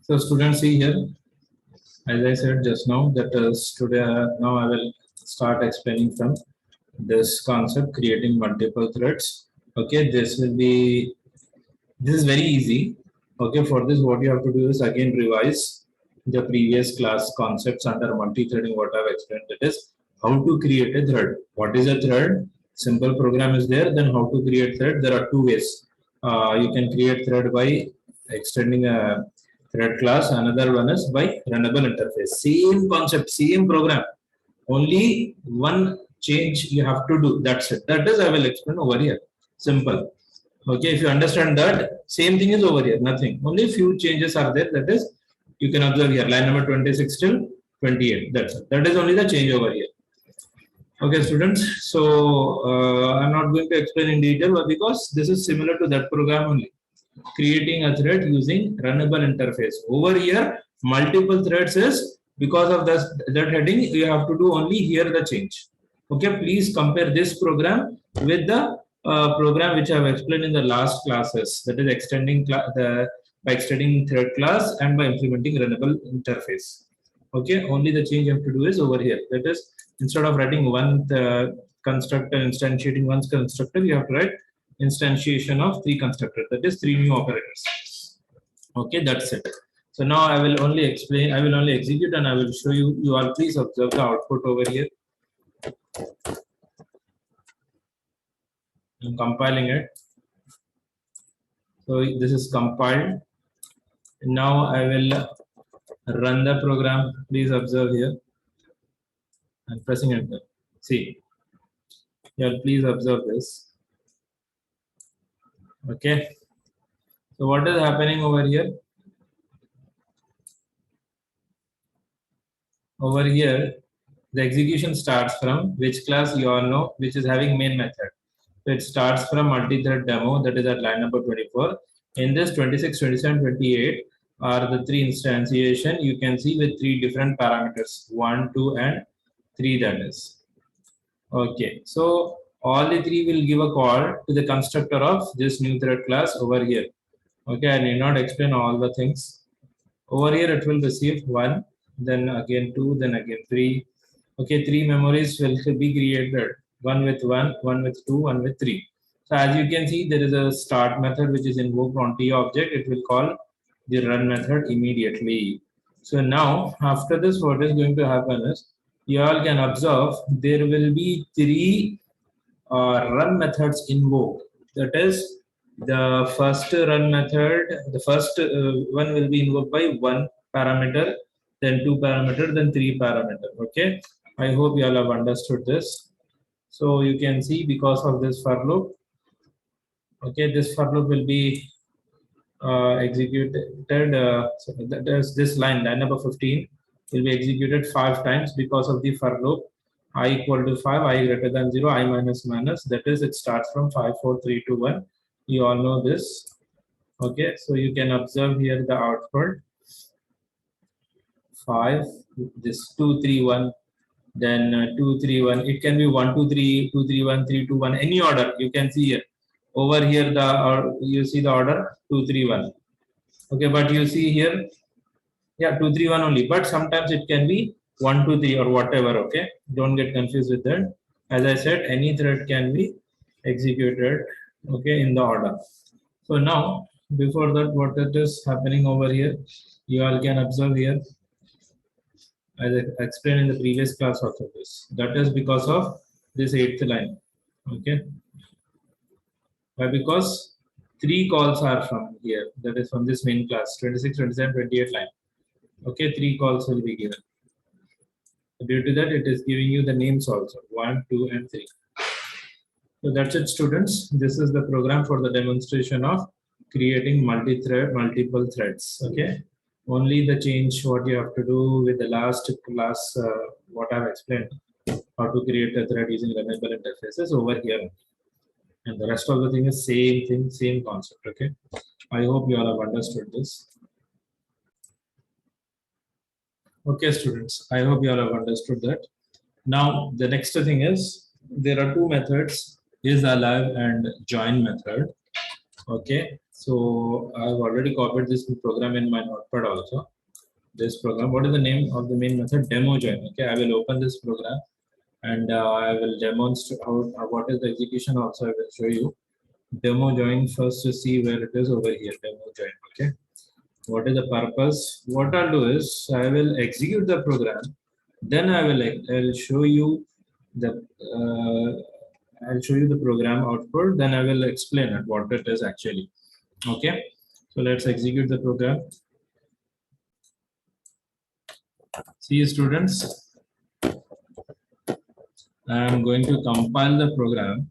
So students, see here, as I said just now, that today now I will start explaining from this concept, creating multiple threads. Okay, this is very easy. Okay, for this what you have to do is again revise the previous class concepts under multi-threading what I've explained. That is how to create a thread. What is a thread? Simple program is there. Then how to create thread? There are two ways. You can create thread by extending a thread class. Another one is by runnable interface. Same concept, same program. Only one change you have to do. That's it. That is I will explain over here. Simple. Okay, if you understand that, same thing is over here, nothing. Only few changes are there. That is, you can observe here, line number 26 till 28. That's it. That is only the change over here. Okay, students. So I'm not going to explain in detail, but because this is similar to that program only. Creating a thread using runnable interface. Over here, multiple threads is because of that heading. You have to do only here the change. Okay, please compare this program with the program which I have explained in the last classes. That is extending by extending thread class and by implementing runnable interface. Okay, only the change you have to do is over here. That is, instead of writing one constructor, instantiating one constructor, you have to write instantiation of three constructors. That is three new operators. Okay, that's it. So now I will only explain, I will only execute and I will show you. You all please observe the output over here. I'm compiling it. So this is compiled. Now I will run the program. Please observe here. I'm pressing enter. See. Here, please observe this. Okay. So what is happening over here? Over here, the execution starts from which class you all know, which is having main method. So it starts from multi-thread demo, that is at line number 24. In this 26, 27, 28 are the three instantiation you can see with three different parameters, 1, 2, and 3 that is. Okay, so all the three will give a call to the constructor of this new thread class over here. Okay, I need not explain all the things. Over here it will receive 1, then again 2, then again 3. Okay, 3 memories will be created. One with 1, one with 2, one with 3. So as you can see, there is a start method which is invoked on T object. It will call the run method immediately. So now after this, what is going to happen is you all can observe there will be 3 run methods invoked. That is, the first run method, the first one will be invoked by 1 parameter, then 2 parameter, then 3 parameter. Okay, I hope you all have understood this. So you can see because of this for loop, okay, this for loop will be executed. So that is this line number 15 will be executed 5 times because of the for loop. I equal to 5, I greater than 0, I minus minus. That is, it starts from 5, 4, 3, 2, 1. You all know this. Okay, so you can observe here the output 5, this 2, 3, 1, then 2, 3, 1. It can be 1, 2, 3, 2, 3, 1, 3, 2, 1, any order. You can see here. Over here, you see the order 2, 3, 1. Okay, but you see here, yeah, 2, 3, 1 only. But sometimes it can be 1, 2, 3 or whatever. Okay, don't get confused with that. As I said, any thread can be executed. Okay, in the order. So now, before that, what it is happening over here, you all can observe here. As I explained in the previous class also this. That is because of this 8th line. Okay. Why? Because 3 calls are from here. That is from this main class, 26, 27, 28 line. Okay, 3 calls will be given. Due to that, it is giving you the names also, 1, 2, and 3. So that's it, students. This is the program for the demonstration of creating multiple threads. Okay. Only the change what you have to do with the last class, what I've explained, how to create a thread using runnable interfaces over here. And the rest of the thing is same thing, same concept. Okay. I hope you all have understood this. Okay, students. I hope you all have understood that. Now, the next thing is there are 2 methods, is alive and join method. Okay, So I've already copied this program in my notepad also. This program, what is the name of the main method? Demo join. Okay, I will open this program and I will demonstrate what is the execution. Also, I will show you demo join first to see where it is over here. Demo join. Okay, what is the purpose? What I'll do is I will execute the program, then I'll show you the program output, then I will explain it what it is actually. Okay, so let's execute the program. See, students, I am going to compile the program.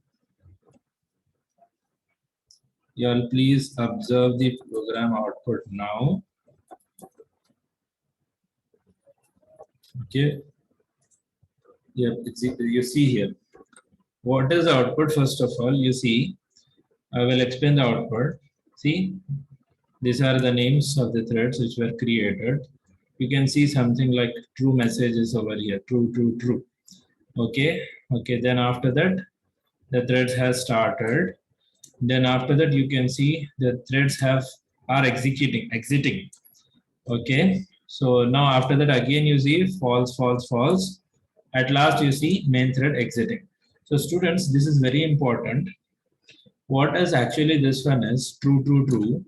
You all please observe the program output now. Okay, yeah, you see here. What is the output? First of all, you see, I will explain the output. See, these are the names of the threads which were created. You can see something like true messages over here, true, true, true. Okay, okay, then after that, the threads has started. Then after that, you can see the threads are exiting. Okay, so now after that, again you see false, false, false. At last, you see main thread exiting. So students, this is very important. What is actually this one is true, true, true.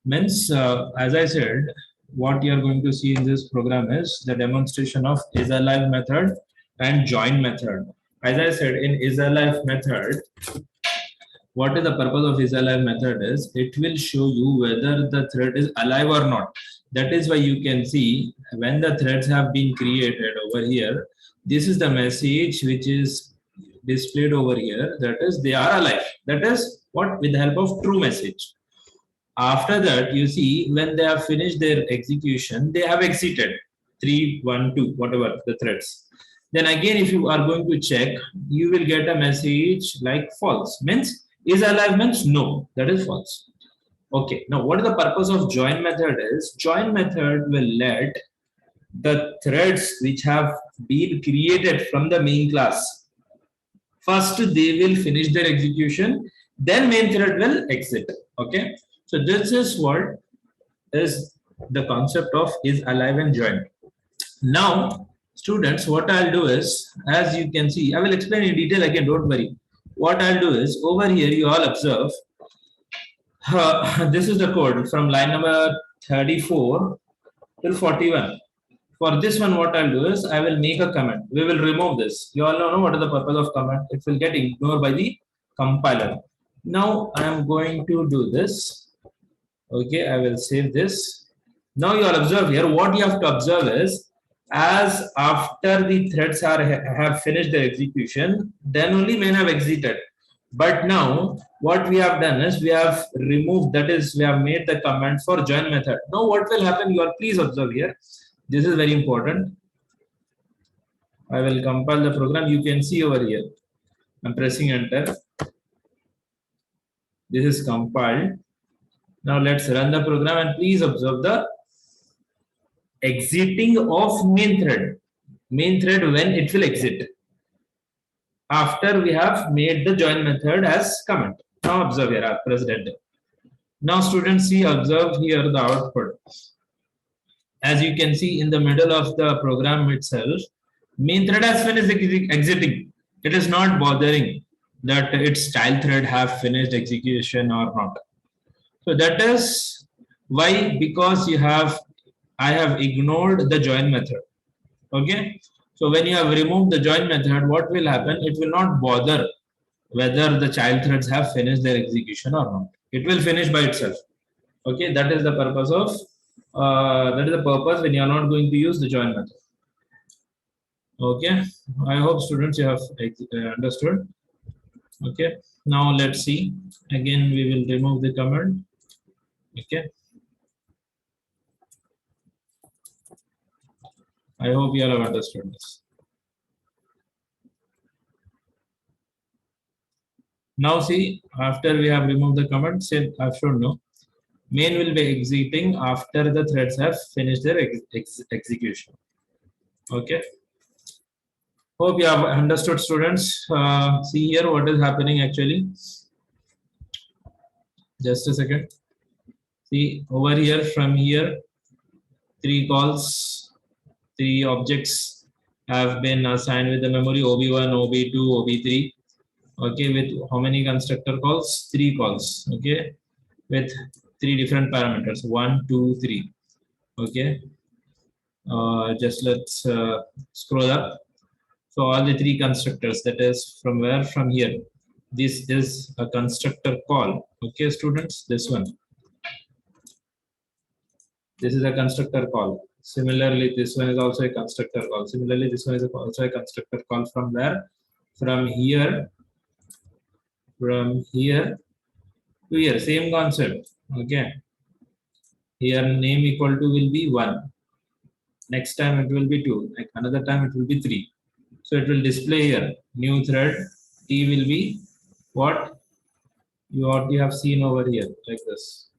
Means, as I said, what you are going to see in this program is the demonstration of isAlive method and join method. As I said, in isAlive method, what is the purpose of isAlive method is it will show you whether the thread is alive or not. That is why you can see when the threads have been created over here, this is the message which is displayed over here, that is they are alive. That is what, with the help of true message. After that, you see when they have finished their execution, they have exited 3, 1, 2, whatever the threads. Then again, if you are going to check, you will get a message like false. Means is alive means no, that is false. Okay, now what is the purpose of join method is? Join method will let the threads which have been created from the main class, first they will finish their execution, then main thread will exit. Okay, so this is what is the concept of is alive and join. Now, students, what I'll do is, as you can see, I will explain in detail again, don't worry. What I'll do is, over here you all observe, this is the code from line number 34 till 41. For this one, what I'll do is, I will make a comment. We will remove this. You all know what is the purpose of comment. It will get ignored by the compiler. Now, I am going to do this. Okay, I will save this. Now, you all observe here. What you have to observe is, as after the threads have finished their execution, then only main have exited. But now, what we have done is, we have removed, that is, we have made the comment for join method. Now, what will happen? You all please observe here. This is very important. I will compile the program. You can see over here. I'm pressing enter. This is compiled. Now let's run the program and please observe the exiting of main thread. Main thread when it will exit. After we have made the join method as comment. Now observe here. I pressed enter. Now students see, observe here the output. As you can see in the middle of the program itself, main thread has finished exiting. It is not bothering that its child thread have finished execution or not. So that is why, because I have ignored the join method. Okay. So when you have removed the join method, what will happen? It will not bother whether the child threads have finished their execution or not. It will finish by itself. Okay. That is the purpose of when you are not going to use the join method. Okay, I hope students you have understood. Okay, now let's see. Again, we will remove the comment. Okay, I hope you all have understood this. Now see, after we have removed the comment, say I've shown no. Main will be exiting after the threads have finished their execution. Okay. Hope you have understood, students. See here what is happening actually. Just a second. See over here, from here, 3 calls, 3 objects have been assigned with the memory OB1, OB2, OB3. Okay, with how many constructor calls? 3 calls. Okay, with 3 different parameters, 1, 2, 3. Okay, just let's scroll up. So all the 3 constructors, that is from where? From here. This is a constructor call. Okay, students, this one. This is a constructor call. Similarly, this one is also a constructor call. Similarly, this one is also a constructor call. From where? From here to here, same concept. Okay, here name equal to will be 1, next time it will be 2, like another time it will be 3. So it will display here new thread. T will be what you have seen over here, like this.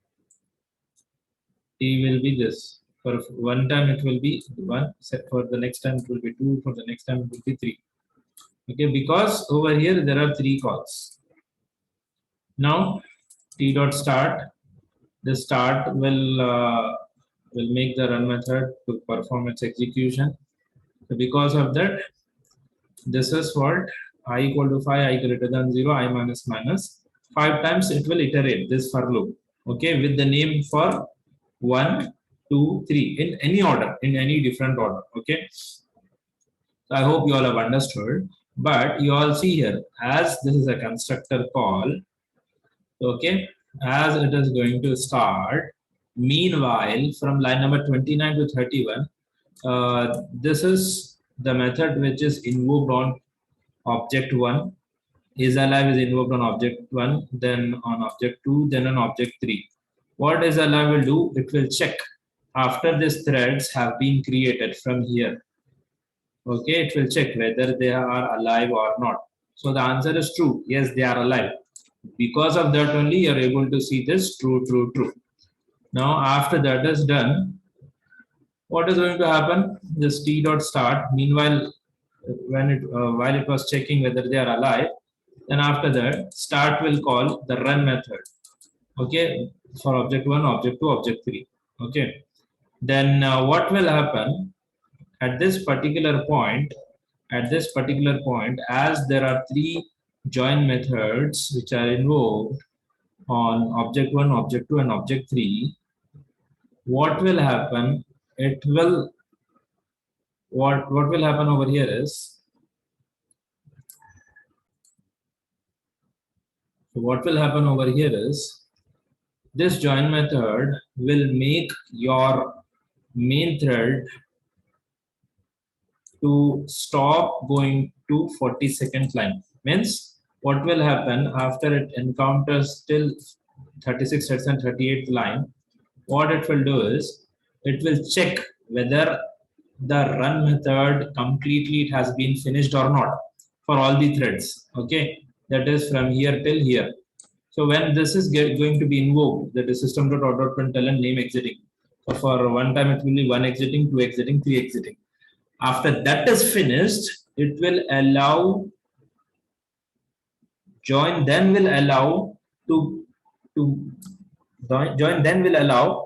T will be this. For one time it will be 1, for the next time it will be 2, for the next time it will be 3. Okay, because over here there are 3 calls. Now T dot start, the start will make the run method to perform its execution. So because of that, this is what I equal to 5, I greater than 0, I minus minus. 5 times it will iterate this for loop. Okay, with the name for 1, 2, 3 in any order, in any different order. Okay, so I hope you all have understood. But you all see here, as this is a constructor call, okay, as it is going to start. Meanwhile, from line number 29 to 31, this is the method which is invoked on object 1. Is alive is invoked on object 1, then on object 2, then on object 3. What is alive will do? It will check after these threads have been created from here. Okay, it will check whether they are alive or not. So the answer is true. Yes, they are alive. Because of that only you are able to see this true, true, true. Now after that is done, what is going to happen? This T dot start. Meanwhile, while it was checking whether they are alive, then after that start will call the run method. Okay, for object 1, object 2, object 3. Okay, then what will happen at this particular point? At this particular point, as there are 3 join methods which are invoked on object 1, object 2, and object 3, what will happen? It will what will happen over here is, what will happen over here is, this join method will make your main thread to stop going to 42nd line. Means what will happen after it encounters till 36 threads and 38th line, what it will do is it will check whether the run method completely it has been finished or not for all the threads. Okay, that is from here till here. So when this is going to be invoked, that is system.out.println name exiting. So for one time it will be 1 exiting, 2 exiting, 3 exiting. After that is finished, it will allow join, then will allow to join, then will allow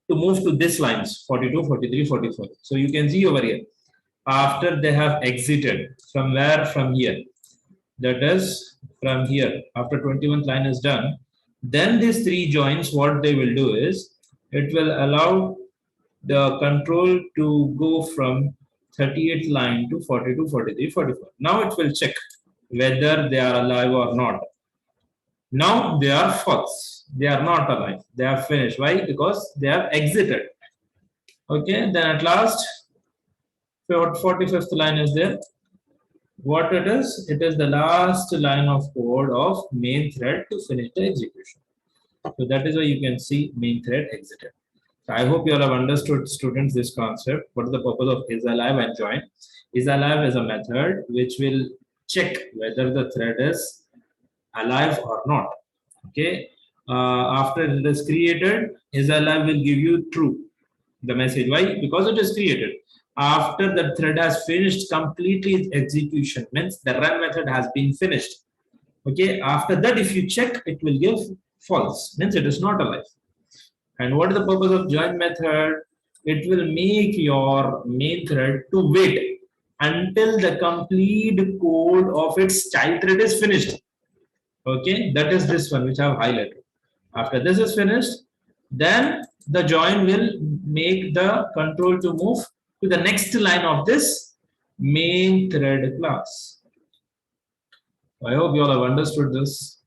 to move to this lines 42, 43, 44. So you can see over here, after they have exited from where? From here. That is from here. After 21st line is done, then these 3 joins, what they will do is it will allow the control to go from 38th line to 42, 43, 44. Now it will check whether they are alive or not. Now they are false. They are not alive. They are finished. Why? Because they have exited. Okay, then at last, 45th line is there. What it is? It is the last line of code of main thread to finish the execution. So that is why you can see main thread exited. So I hope you all have understood, students, this concept. What is the purpose of isAlive and join? isAlive is a method which will check whether the thread is alive or not. Okay. After it is created, isAlive will give you true, the message. Why? Because it is created. After the thread has finished completely its execution, means the run method has been finished. Okay. After that, if you check, it will give false, means it is not alive. And what is the purpose of join method? It will make your main thread to wait until the complete code of its child thread is finished. Okay, that is this one which I have highlighted. After this is finished, then the join will make the control to move to the next line of this main thread class. I hope you all have understood this.